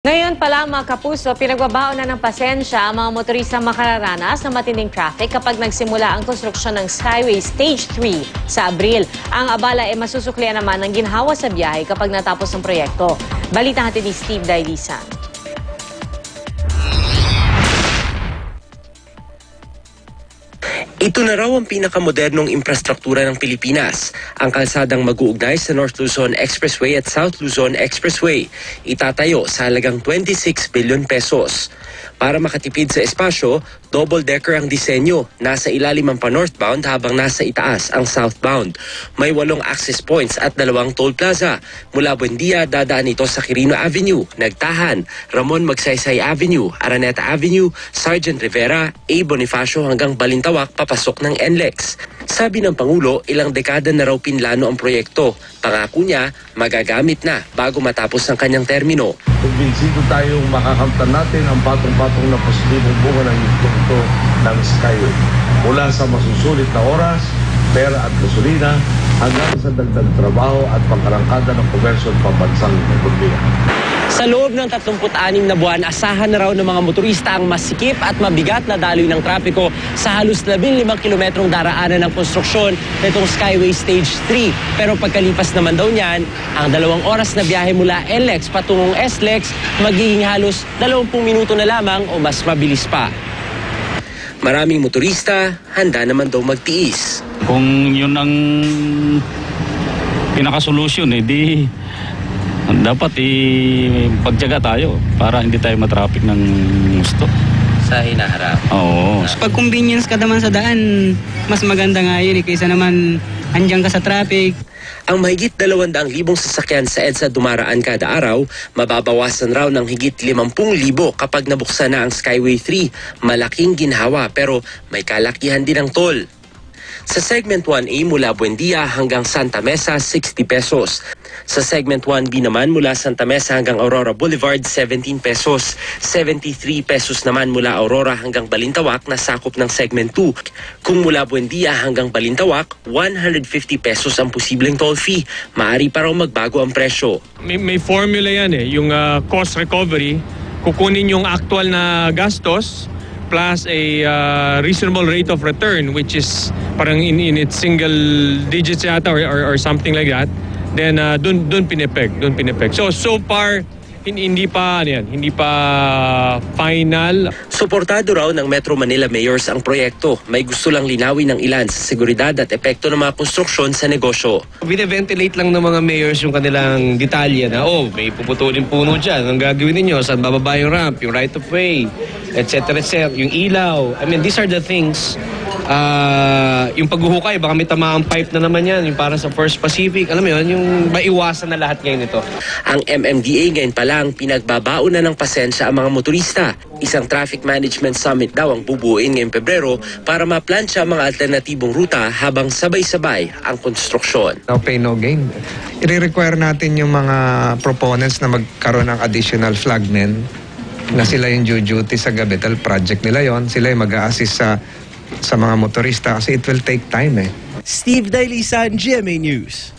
Ngayon pa lang mga kapuso, pinagbabaon na ng pasensya ang mga motorista makararanas ng matinding traffic kapag nagsimula ang konstruksyon ng Skyway Stage 3 sa Abril. Ang abala ay masusuklian naman ng ginhawa sa biyahe kapag natapos ang proyekto. Balita natin ni Steve Dailisan. Ito na raw ang pinakamodernong infrastruktura ng Pilipinas, ang kalsadang mag-uugnay sa North Luzon Expressway at South Luzon Expressway. Itatayo sa halagang 26 billion pesos. Para makatipid sa espasyo, double-decker ang disenyo. Nasa ilalim ang pa-northbound habang nasa itaas ang southbound. May 8 access points at 2 toll plaza. Mula Buendia, dadaan ito sa Quirino Avenue, Nagtahan, Ramon Magsaysay Avenue, Araneta Avenue, Sergeant Rivera, A. Bonifacio hanggang Balintawak papasok ng NLEX. Sabi ng Pangulo, ilang dekada na raw pinlano ang proyekto. Pangako niya, magagamit na bago matapos ang kanyang termino. Kumbinsido tayong makakamtan natin ang patong-patong na positibong bunga ng yugto ng Skyway. Mula sa masusulit na oras, pera at gasolina, hanggang sa dagdag trabaho at pangkarangkada ng komersyo at pambansang ekonomiya. Sa loob ng 36 na buwan, asahan na raw ng mga motorista ang masikip at mabigat na daloy ng trapiko sa halos 15 kilometrong daraanan ng konstruksyon nitong Skyway Stage 3. Pero pagkalipas naman daw niyan, ang 2 oras na biyahe mula NLEX patungong SLEX magiging halos 20 minuto na lamang o mas mabilis pa. Maraming motorista, handa naman daw magtiis. Kung yun ang pinakasolusyon, di dapat pagtiyaga tayo para hindi tayo matraffic ng gusto. Sa hinaharap? Oo. Pag convenience ka naman sa daan, mas maganda nga yun kaysa naman andyan ka sa traffic. Ang mahigit 200,000 sasakyan sa EDSA dumaraan kada araw, mababawasan raw ng higit 50,000 kapag nabuksan na ang Skyway 3. Malaking ginhawa pero may kalakihan din ang toll. Sa Segment 1A mula Buendia hanggang Santa Mesa, 60 pesos. Sa Segment 1B naman mula Santa Mesa hanggang Aurora Boulevard, 17 pesos. 73 pesos naman mula Aurora hanggang Balintawak na sakop ng Segment 2. Kung mula Buendia hanggang Balintawak, 150 pesos ang posibleng toll fee. Maaari pa raw magbago ang presyo. May formula yan yung cost recovery. Kukunin yung actual na gastos plus a reasonable rate of return, which is parang in its single digits yata or something like that. Then dun pinepeg. So far hindi pa final. Suportado raw ng Metro Manila mayors ang proyekto. May gusto lang linawin ng ilan sa seguridad at epekto ng mga konstruksyon sa negosyo. Bine-ventilate lang ng mga mayors yung kanilang detalye na may puputulin puno dyan. Ang gagawin ninyo, saan bababa yung ramp, yung right of way, etc. Yung ilaw. I mean, these are the things. Yung paghuhukay, baka may tamaang pipe na naman yan, yung para sa First Pacific. Alam mo yun, yung maiwasan na lahat ngayon ito. Ang MMDA ngayon pa lang pinagbabaon na ng pasensya ang mga motorista. Isang traffic management summit daw ang bubuuin ngayong Pebrero para maplansya ang mga alternatibong ruta habang sabay-sabay ang konstruksyon. No pay, no gain. I-require natin yung mga proponents na magkaroon ng additional flagmen na sila yung duty sa gabi. Project nila yon, sila yung mag-a-assist sa mga motorista kasi it will take time. Steve Dailisan, GMA News.